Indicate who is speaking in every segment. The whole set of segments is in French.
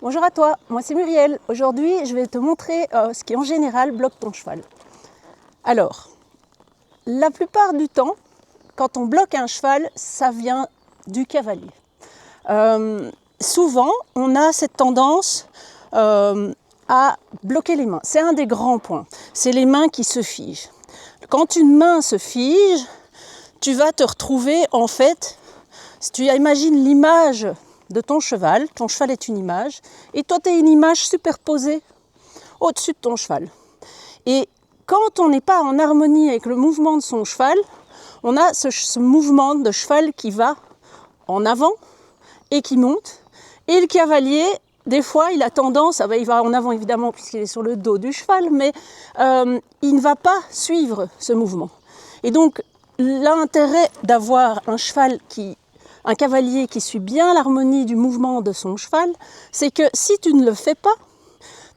Speaker 1: Bonjour à toi, moi c'est Muriel. Aujourd'hui, je vais te montrer ce qui en général bloque ton cheval. Alors, la plupart du temps, quand on bloque un cheval, ça vient du cavalier. Souvent, on a cette tendance à bloquer les mains. C'est un des grands points, c'est les mains qui se figent. Quand une main se fige, tu vas te retrouver en fait, si tu imagines l'image de ton cheval est une image, et toi tu es une image superposée au-dessus de ton cheval. Et quand on n'est pas en harmonie avec le mouvement de son cheval, on a ce mouvement de cheval qui va en avant et qui monte. Et le cavalier, des fois, il a tendance, il va en avant évidemment puisqu'il est sur le dos du cheval, mais il ne va pas suivre ce mouvement. Et donc, l'intérêt d'avoir un cavalier qui suit bien l'harmonie du mouvement de son cheval, c'est que si tu ne le fais pas,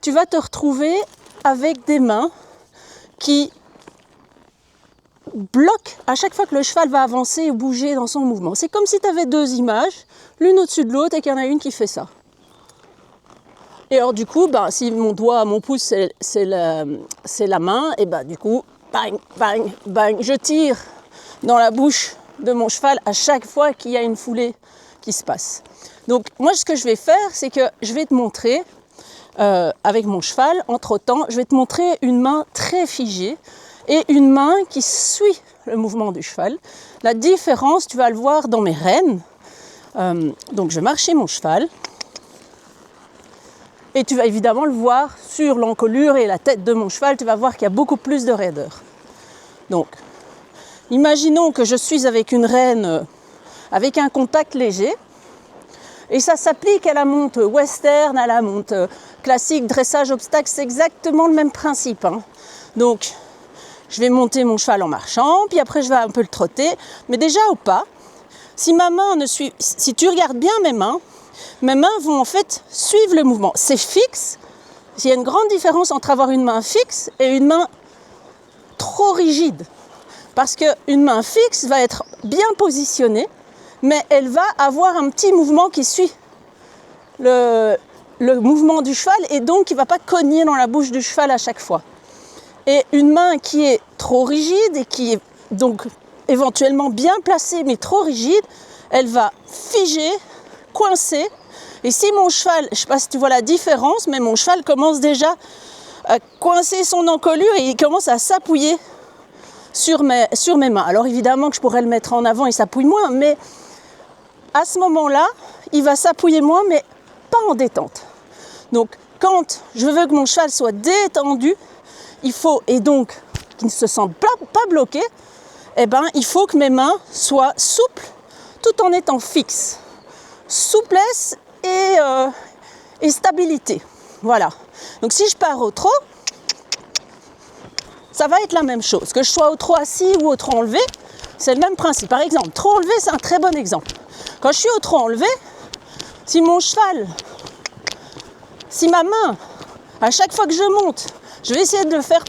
Speaker 1: tu vas te retrouver avec des mains qui bloquent à chaque fois que le cheval va avancer ou bouger dans son mouvement. C'est comme si tu avais deux images, l'une au-dessus de l'autre, et qu'il y en a une qui fait ça. Et alors du coup, si mon pouce c'est la main, et du coup, bang, bang, bang, je tire dans la bouche de mon cheval à chaque fois qu'il y a une foulée qui se passe. Donc moi ce que je vais faire, c'est que je vais te montrer avec mon cheval, entre-temps, je vais te montrer une main très figée et une main qui suit le mouvement du cheval. La différence, tu vas le voir dans mes rênes. Donc je vais marcher mon cheval et tu vas évidemment le voir sur l'encolure et la tête de mon cheval, tu vas voir qu'il y a beaucoup plus de raideur. Donc imaginons que je suis avec une rêne avec un contact léger, et ça s'applique à la monte western, à la monte classique, dressage, obstacle, c'est exactement le même principe. Donc, je vais monter mon cheval en marchant, puis après je vais un peu le trotter, mais déjà au pas, si tu regardes bien mes mains vont en fait suivre le mouvement. C'est fixe, il y a une grande différence entre avoir une main fixe et une main trop rigide. Parce qu'une main fixe va être bien positionnée, mais elle va avoir un petit mouvement qui suit le mouvement du cheval et donc il ne va pas cogner dans la bouche du cheval à chaque fois. Et une main qui est trop rigide et qui est donc éventuellement bien placée mais trop rigide, elle va figer, coincer. Et si mon cheval, je ne sais pas si tu vois la différence, mais mon cheval commence déjà à coincer son encolure et il commence à s'appuyer sur mes mains. Alors évidemment que je pourrais le mettre en avant, il s'appuie moins, mais à ce moment-là, il va s'appuyer moins, mais pas en détente. Donc quand je veux que mon cheval soit détendu, et donc qu'il ne se sente pas bloqué, il faut que mes mains soient souples tout en étant fixes. Souplesse et stabilité. Voilà. Donc si je pars au trot, ça va être la même chose. Que je sois au trot assis ou au trot enlevé, c'est le même principe. Par exemple, trot enlevé, c'est un très bon exemple. Quand je suis au trot enlevé, si ma main, à chaque fois que je monte, je vais essayer de le faire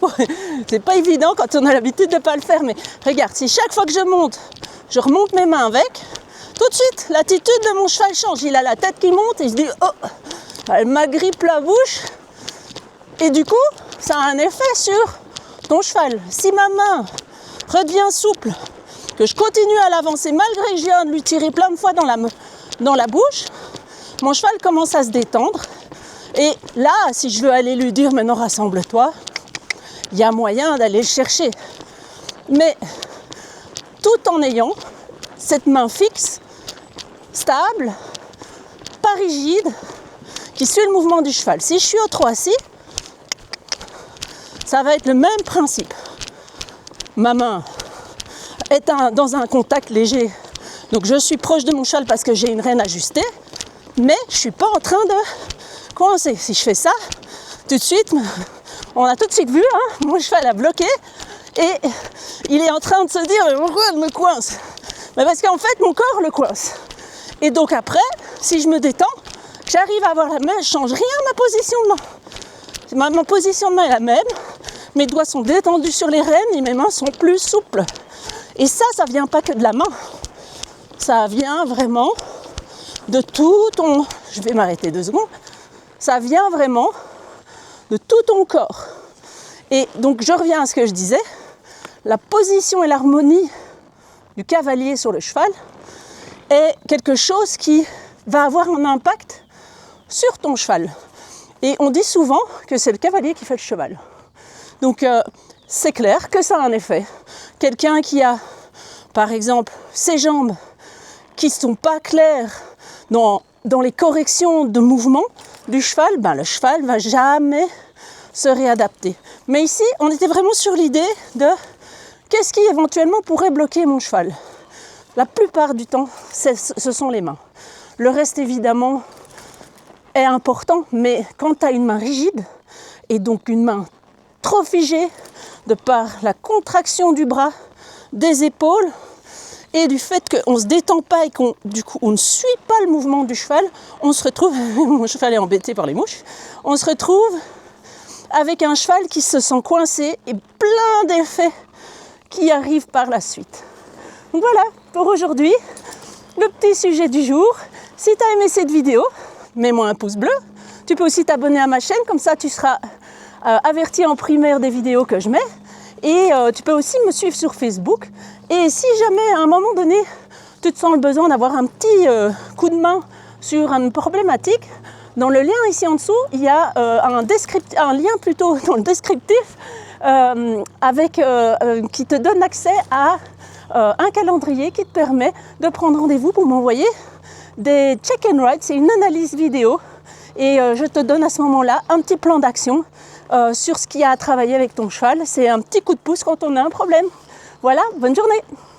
Speaker 1: c'est pas évident quand on a l'habitude de ne pas le faire, mais regarde, si chaque fois que je monte, je remonte mes mains avec, tout de suite, l'attitude de mon cheval change. Il a la tête qui monte et il se dit « Oh !» Elle m'agrippe la bouche. Et du coup, ça a un effet sur ton cheval. Si ma main redevient souple, que je continue à l'avancer malgré que je viens de lui tirer plein de fois dans la bouche, mon cheval commence à se détendre. Et là, si je veux aller lui dire « Maintenant, rassemble-toi », il y a moyen d'aller le chercher. Mais tout en ayant cette main fixe, stable, pas rigide, qui suit le mouvement du cheval. Si je suis au trot assis, ça va être le même principe. Ma main est dans un contact léger, donc je suis proche de mon cheval parce que j'ai une rêne ajustée, mais je ne suis pas en train de coincer. Si je fais ça, tout de suite, on a tout de suite vu, mon cheval a bloqué et il est en train de se dire « Pourquoi elle me coince ?» Mais parce qu'en fait, mon corps le coince. Et donc après, si je me détends, j'arrive à avoir la main, je ne change rien à ma position de main. Ma position de main est la même, mes doigts sont détendus sur les rênes et mes mains sont plus souples. Et ça vient pas que de la main. Ça vient vraiment de tout ton... Je vais m'arrêter 2 secondes. Ça vient vraiment de tout ton corps. Et donc je reviens à ce que je disais, la position et l'harmonie du cavalier sur le cheval est quelque chose qui va avoir un impact sur ton cheval. Et on dit souvent que c'est le cavalier qui fait le cheval. Donc c'est clair que ça a un effet. Quelqu'un qui a, par exemple, ses jambes qui ne sont pas claires dans les corrections de mouvement du cheval, le cheval ne va jamais se réadapter. Mais ici, on était vraiment sur l'idée de qu'est-ce qui éventuellement pourrait bloquer mon cheval. La plupart du temps, ce sont les mains. Le reste, évidemment, est important, mais quand tu as une main rigide, et donc une main trop figée, de par la contraction du bras, des épaules, et du fait qu'on ne se détend pas et qu'on ne suit pas le mouvement du cheval, on se retrouve, mon cheval est embêté par les mouches, on se retrouve avec un cheval qui se sent coincé et plein d'effets qui arrivent par la suite. Donc voilà, pour aujourd'hui, le petit sujet du jour. Si tu as aimé cette vidéo, mets-moi un pouce bleu. Tu peux aussi t'abonner à ma chaîne, comme ça tu seras averti en primaire des vidéos que je mets. Et tu peux aussi me suivre sur Facebook. Et si jamais à un moment donné, tu te sens le besoin d'avoir un petit coup de main sur une problématique, dans le lien ici en dessous, il y a un lien plutôt dans le descriptif qui te donne accès à un calendrier qui te permet de prendre rendez-vous pour m'envoyer des check and ride, c'est une analyse vidéo et je te donne à ce moment-là un petit plan d'action sur ce qu'il y a à travailler avec ton cheval. C'est un petit coup de pouce quand on a un problème. Voilà, bonne journée!